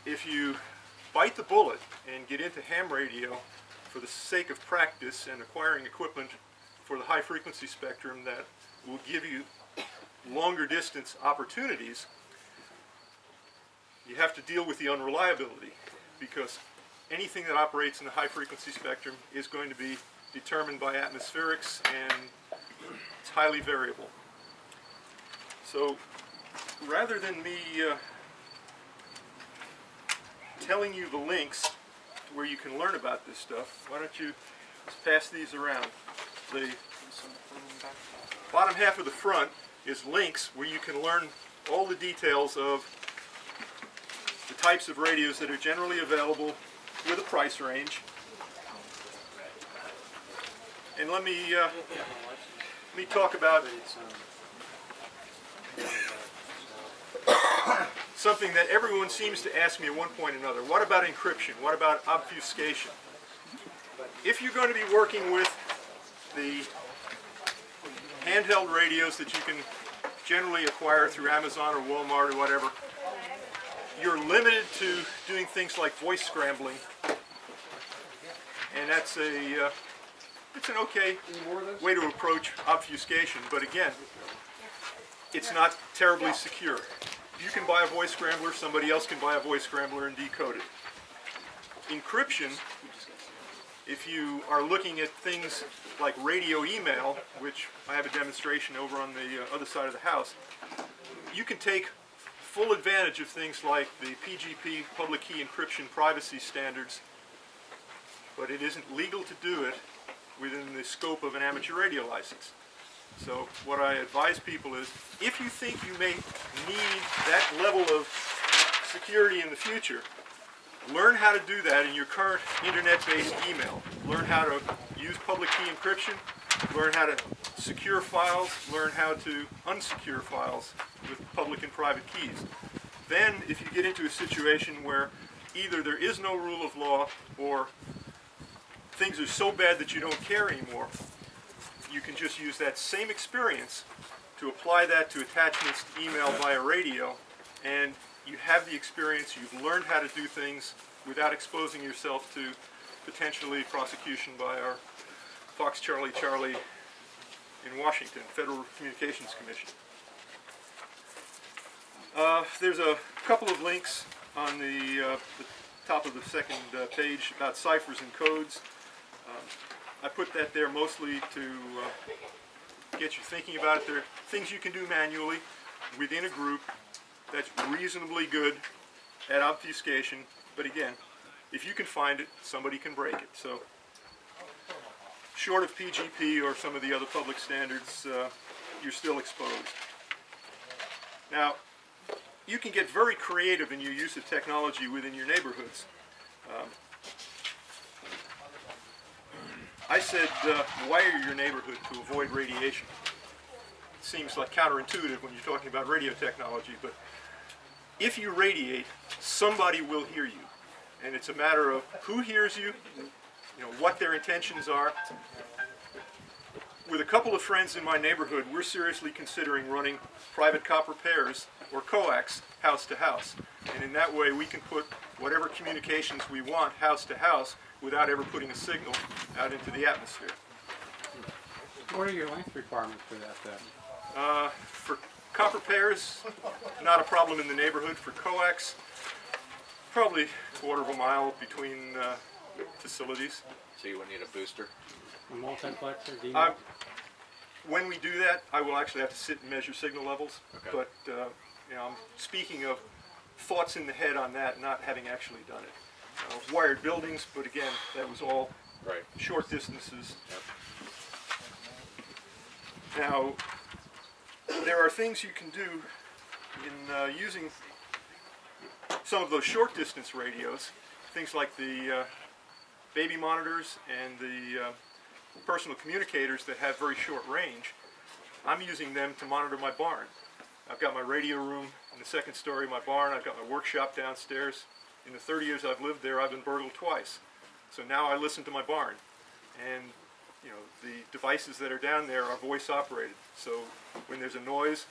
if you bite the bullet and get into ham radio for the sake of practice and acquiring equipment for the high frequency spectrum that will give you longer distance opportunities, you have to deal with the unreliability, because anything that operates in the high frequency spectrum is going to be determined by atmospherics, and it's highly variable. So rather than me telling you the links to where you can learn about this stuff, why don't you just pass these around. The bottom half of the front is links where you can learn all the details of the types of radios that are generally available with a price range. And let me talk about something that everyone seems to ask me at one point or another. What about encryption? What about obfuscation? If you're going to be working with the handheld radios that you can generally acquire through Amazon or Walmart or whatever, you're limited to doing things like voice scrambling, and that's it's an okay way to approach obfuscation, but again, it's not terribly secure. You can buy a voice scrambler, somebody else can buy a voice scrambler and decode it. Encryption, if you are looking at things like radio email, which I have a demonstration over on the other side of the house, you can take full advantage of things like the PGP public key encryption privacy standards, but it isn't legal to do it within the scope of an amateur radio license. So what I advise people is, if you think you may need that level of security in the future, learn how to do that in your current internet-based email. Learn how to use public key encryption, learn how to secure files, learn how to unsecure files with public and private keys. Then, if you get into a situation where either there is no rule of law or things are so bad that you don't care anymore, you can just use that same experience to apply that to attachments to email via radio, and you have the experience, you've learned how to do things without exposing yourself to potentially prosecution by our Fox Charlie Charlie in Washington, Federal Communications Commission. There's a couple of links on the top of the second page about ciphers and codes. I put that there mostly to get you thinking about it. There are things you can do manually within a group that's reasonably good at obfuscation, but again, if you can find it, somebody can break it. So, short of PGP or some of the other public standards, you're still exposed. Now, you can get very creative in your use of technology within your neighborhoods. I said wire your neighborhood to avoid radiation. It seems like counterintuitive when you're talking about radio technology, but if you radiate, somebody will hear you. And it's a matter of who hears you, what their intentions are. With a couple of friends in my neighborhood, we're seriously considering running private copper pairs or coax house to house. And in that way we can put whatever communications we want house to house without ever putting a signal out into the atmosphere. What are your length requirements for that then? For copper pairs, not a problem in the neighborhood. For coax, probably a quarter of a mile between facilities. So you would need a booster? A multiplexer, DMAX? When we do that, I will actually have to sit and measure signal levels. Okay. But I'm speaking of thoughts in the head on that, not having actually done it. Wired buildings, but again, that was all right. Short distances. Yep. Now, there are things you can do in using some of those short distance radios, things like the baby monitors and the personal communicators that have very short range. I'm using them to monitor my barn. I've got my radio room in the second story of my barn. I've got my workshop downstairs. In the 30 years I've lived there, I've been burgled twice. So now I listen to my barn. And the devices that are down there are voice operated. So when there's a noise,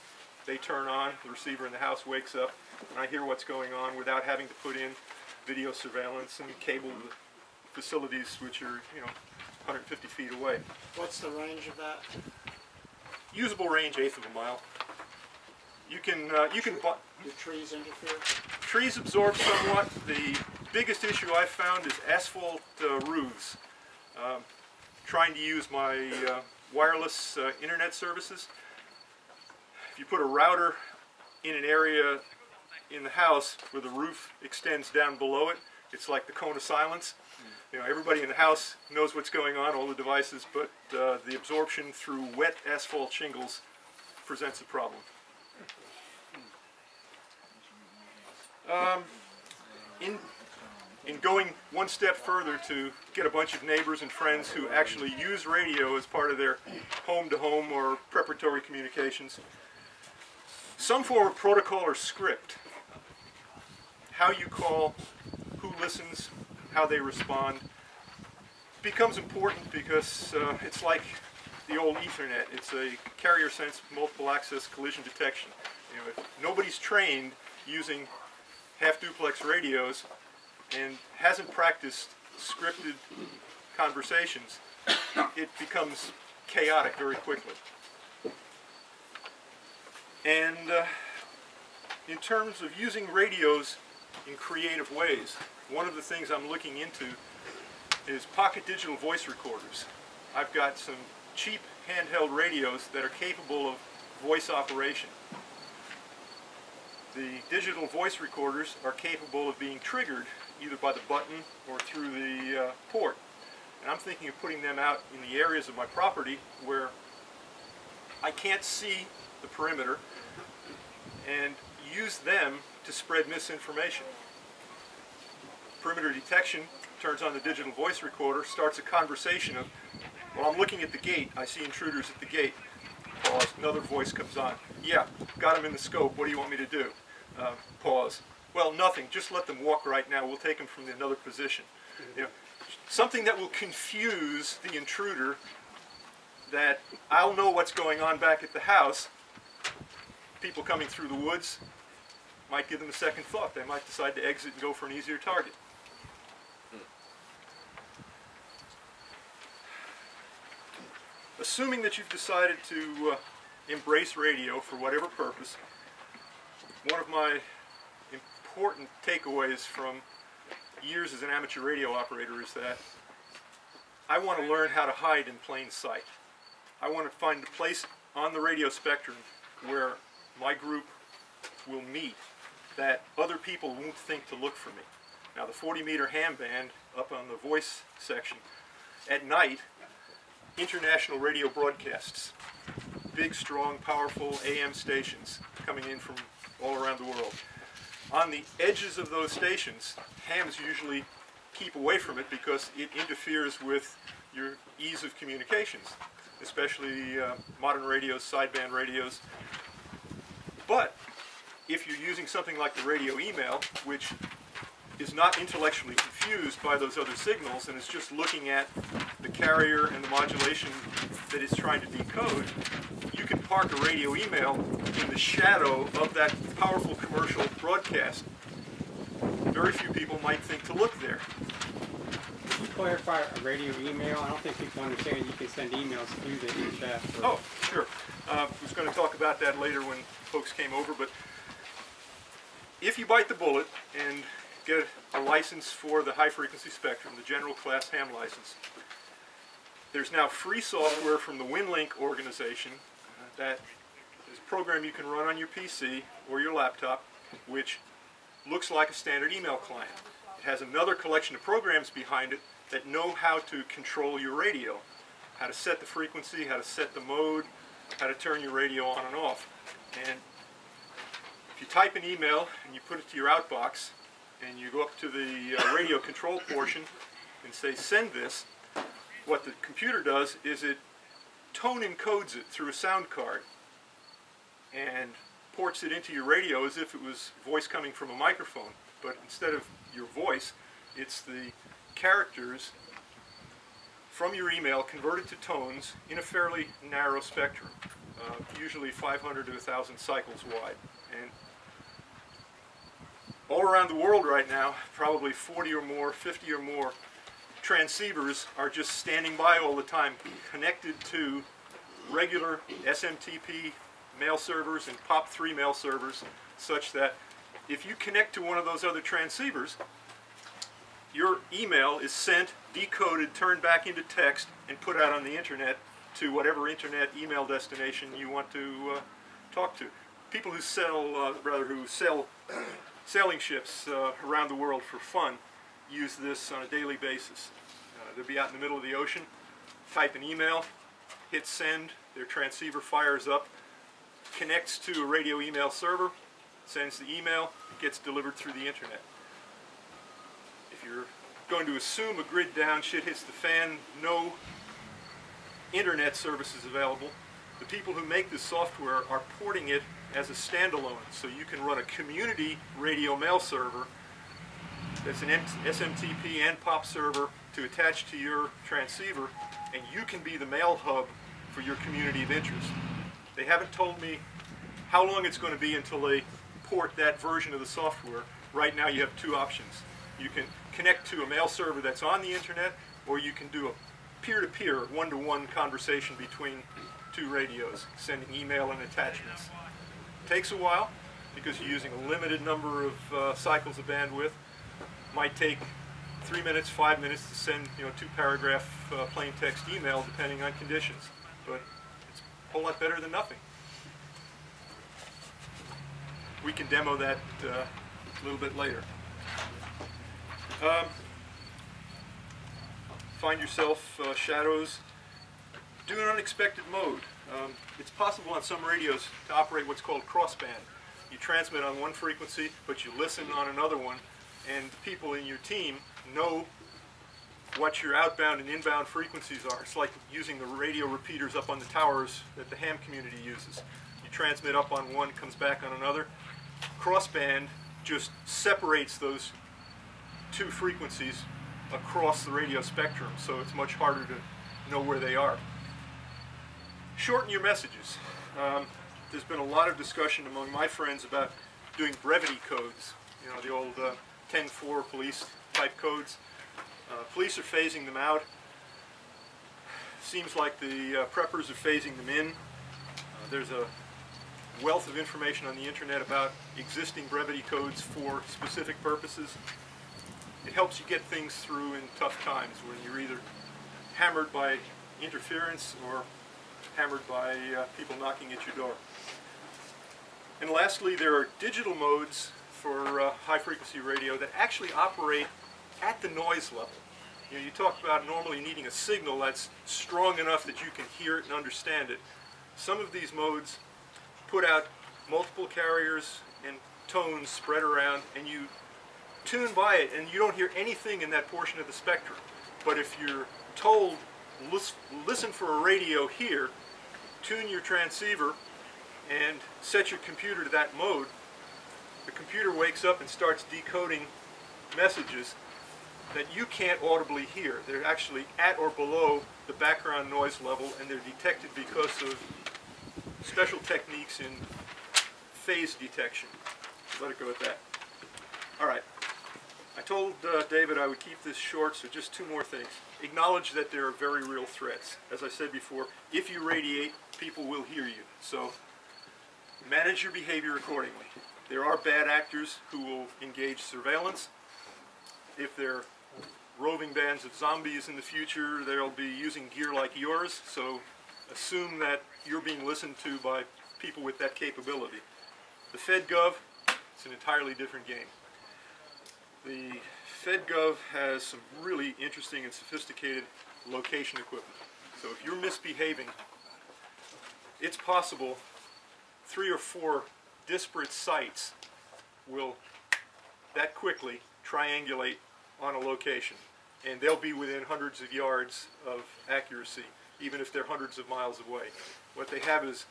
they turn on, the receiver in the house wakes up, and I hear what's going on without having to put in video surveillance and cable the facilities which are, 150 feet away. What's the range of that? Usable range, 1/8 of a mile. You can Do trees interfere? trees absorb somewhat. The biggest issue I've found is asphalt roofs. Trying to use my wireless internet services. If you put a router in an area in the house where the roof extends down below it, it's like the cone of silence. Everybody in the house knows what's going on, all the devices, but the absorption through wet asphalt shingles presents a problem. In going one step further to get a bunch of neighbors and friends who actually use radio as part of their home-to-home or preparatory communications, some form of protocol or script, how you call, who listens, how they respond, becomes important because it's like the old Ethernet. It's a carrier sense multiple access collision detection. If nobody's trained using half-duplex radios and hasn't practiced scripted conversations, it becomes chaotic very quickly. And in terms of using radios in creative ways, one of the things I'm looking into is pocket digital voice recorders. I've got some cheap handheld radios that are capable of voice operation. The digital voice recorders are capable of being triggered either by the button or through the port. And I'm thinking of putting them out in the areas of my property where I can't see the perimeter and use them to spread misinformation. Perimeter detection turns on the digital voice recorder, starts a conversation of, well, I'm looking at the gate, I see intruders at the gate. Pause, another voice comes on. Yeah, got them in the scope, what do you want me to do? Pause. Well, nothing, just let them walk right now, we'll take them from another position. Something that will confuse the intruder, that I'll know what's going on back at the house. People coming through the woods might give them a second thought. They might decide to exit and go for an easier target. Assuming that you've decided to embrace radio for whatever purpose, one of my important takeaways from years as an amateur radio operator is that I want to learn how to hide in plain sight. I want to find a place on the radio spectrum where my group will meet that other people won't think to look for me. Now the 40-meter ham band up on the voice section, at night, international radio broadcasts, big, strong, powerful AM stations coming in from all around the world. On the edges of those stations, hams usually keep away from it because it interferes with your ease of communications, especially modern radios, sideband radios. But if you're using something like the radio email, which is not intellectually confused by those other signals and is just looking at the carrier and the modulation that it's trying to decode, you can park a radio email in the shadow of that powerful commercial broadcast. Very few people might think to look there. Could you clarify a radio email? I don't think people understand you can send emails through the chat. Oh, sure. I was going to talk about that later when folks came over, but if you bite the bullet and get a license for the high-frequency spectrum, the general class ham license, there's now free software from the WinLink organization that is a program you can run on your PC or your laptop, which looks like a standard email client. It has another collection of programs behind it that know how to control your radio, how to set the frequency, how to set the mode, how to turn your radio on and off. And if you type an email and you put it to your outbox and you go up to the radio control portion and say send this, what the computer does is it tone encodes it through a sound card and ports it into your radio as if it was voice coming from a microphone. But instead of your voice, it's the characters from your email converted to tones in a fairly narrow spectrum. usually 500 to 1,000 cycles wide. And all around the world right now, probably 40 or more, 50 or more transceivers are just standing by all the time, connected to regular SMTP mail servers and POP3 mail servers, such that if you connect to one of those other transceivers, your email is sent, decoded, turned back into text, and put out on the internet to whatever internet email destination you want to talk to. People who sell sailing ships around the world for fun use this on a daily basis. They'll be out in the middle of the ocean, type an email, hit send, their transceiver fires up, connects to a radio email server, sends the email, it gets delivered through the internet. If you're going to assume a grid down, shit hits the fan, no internet services available, the people who make this software are porting it as a standalone, so you can run a community radio mail server that's an SMTP and POP server to attach to your transceiver, and you can be the mail hub for your community of interest. They haven't told me how long it's going to be until they port that version of the software. Right now you have two options. You can connect to a mail server that's on the internet, or you can do a peer-to-peer, one-to-one conversation between two radios, sending email and attachments. It takes a while because you're using a limited number of cycles of bandwidth. Might take 3 minutes, 5 minutes to send, two-paragraph plain text email depending on conditions, but it's a whole lot better than nothing. We can demo that a little bit later. Find yourself shadows. Do an unexpected mode. It's possible on some radios to operate what's called crossband. You transmit on one frequency, but you listen on another one, and the people in your team know what your outbound and inbound frequencies are. It's like using the radio repeaters up on the towers that the ham community uses. You transmit up on one, comes back on another. Crossband just separates those two frequencies across the radio spectrum, so it's much harder to know where they are. Shorten your messages. There's been a lot of discussion among my friends about doing brevity codes, the old 10-4 police type codes. Police are phasing them out. Seems like the preppers are phasing them in. There's a wealth of information on the internet about existing brevity codes for specific purposes. It helps you get things through in tough times when you're either hammered by interference or hammered by people knocking at your door. And lastly, there are digital modes for high-frequency radio that actually operate at the noise level. You talk about normally needing a signal that's strong enough that you can hear it and understand it. Some of these modes put out multiple carriers and tones spread around, and you tune by it and you don't hear anything in that portion of the spectrum. But if you're told, listen for a radio here, tune your transceiver and set your computer to that mode, the computer wakes up and starts decoding messages that you can't audibly hear. They're actually at or below the background noise level, and they're detected because of special techniques in phase detection. Let it go at that. All right. I told David I would keep this short, so just two more things. Acknowledge that there are very real threats. As I said before, if you radiate, people will hear you. So manage your behavior accordingly. There are bad actors who will engage surveillance. If they're roving bands of zombies in the future, they'll be using gear like yours, so assume that you're being listened to by people with that capability. The FedGov, it's an entirely different game. The FedGov has some really interesting and sophisticated location equipment. So if you're misbehaving, it's possible 3 or 4 disparate sites will that quickly triangulate on a location, and they'll be within hundreds of yards of accuracy, even if they're hundreds of miles away. What they have is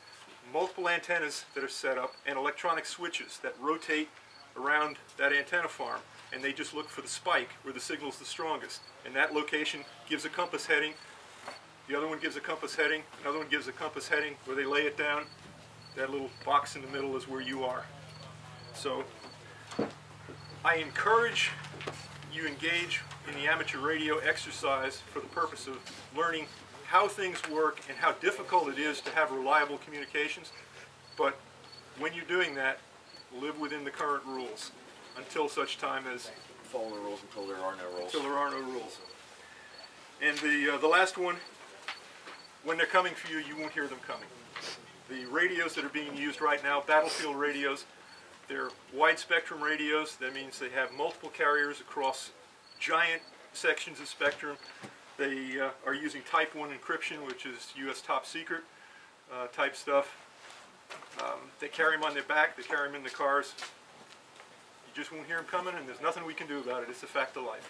multiple antennas that are set up and electronic switches that rotate around that antenna farm, and they just look for the spike where the signal's the strongest, and that location gives a compass heading The other one gives a compass heading. Another one gives a compass heading where they lay it down. That little box in the middle is where you are. So I encourage you engage in the amateur radio exercise for the purpose of learning how things work and how difficult it is to have reliable communications. But when you're doing that, live within the current rules until such time as Follow the rules until there are no rules. rules. And the last one, when they're coming for you, you won't hear them coming. The radios that are being used right now, battlefield radios, they're wide spectrum radios. That means they have multiple carriers across giant sections of spectrum. They are using Type 1 encryption, which is U.S. top secret type stuff. They carry them on their back, they carry them in the cars. You just won't hear them coming, and there's nothing we can do about it. It's a fact of life.